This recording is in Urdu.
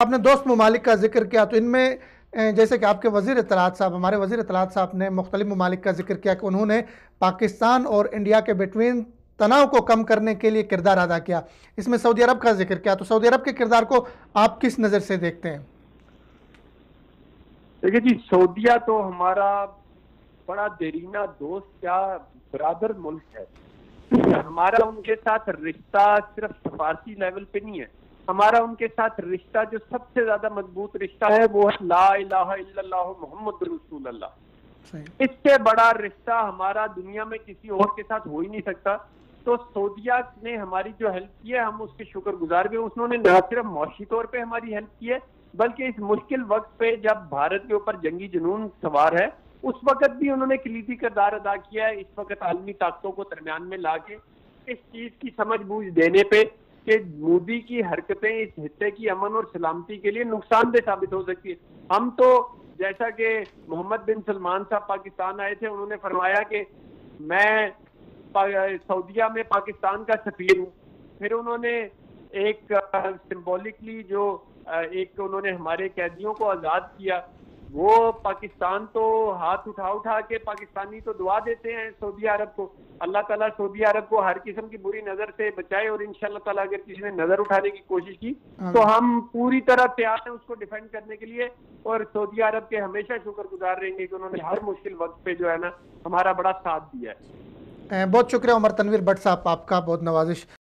آپ نے دوست ممالک کا ذکر کیا تو ان میں جیسے کہ آپ کے وزیر اطلاعات صاحب ہمارے وزیر اطلاعات صاحب نے مختلف ممالک کا ذکر کیا کہ انہوں نے پاکستان اور انڈیا کے بٹوین تناؤ کو کم کرنے کے لیے کردار ادا کیا. اس میں سعودی عرب کا ذکر کیا تو سعودی عرب کے کردار کو آپ کس نظر سے دیکھتے ہیں؟ دیکھیے جی، سعودیہ تو ہمارا بڑا دیرینہ دوست یا برادر ملک ہے. ہمارا ان کے ساتھ رشتہ صرف سفارتی لیول پہ نہیں ہے. ہمارا ان کے ساتھ رشتہ جو سب سے زیادہ مضبوط رشتہ ہے وہ ہے لا الہ الا اللہ محمد رسول اللہ. اس سے بڑا رشتہ ہمارا دنیا میں کسی اور کے ساتھ ہو ہی نہیں سکتا. تو سعودیہ نے ہماری جو ہیلپ کی ہے ہم اس کے شکر گزار بھی. انہوں نے نہ صرف معاشی طور پہ ہماری ہیلپ کی ہے بلکہ اس مشکل وقت پہ جب بھارت کے اوپر جنگی جنون سوار ہے اس وقت بھی انہوں نے کلیدی کردار ادا کیا ہے. اس وقت عالمی طاقتوں کو درمیان میں لا کے اس چیز کی سمجھ بوجھ دینے پہ کہ مودی کی حرکتیں اس خطے کی امن اور سلامتی کے لیے نقصان دہ ثابت ہو سکتی ہے. ہم تو جیسا کہ محمد بن سلمان صاحب پاکستان آئے تھے انہوں نے فرمایا کہ میں سعودیہ میں پاکستان کا سفیر ہوں. پھر انہوں نے ایک سمبولکلی جو ایک انہوں نے ہمارے قیدیوں کو آزاد کیا. وہ پاکستان تو ہاتھ اٹھا کے پاکستانی تو دعا دیتے ہیں سعودی عرب کو. اللہ تعالیٰ سعودی عرب کو ہر قسم کی بری نظر سے بچائے اور انشاءاللہ تعالیٰ اگر کسی نے نظر اٹھانے کی کوشش کی تو ہم پوری طرح تیار ہیں اس کو ڈیفینڈ کرنے کے لیے. اور سعودی عرب کے ہمیشہ شکر گزار رہیں گے کہ انہوں نے ہر مشکل وقت پہ جو ہے نا ہمارا بڑا ساتھ دیا ہے. بہت شکریہ عمر تنویر بٹ صاحب، آپ کا بہت نوازش.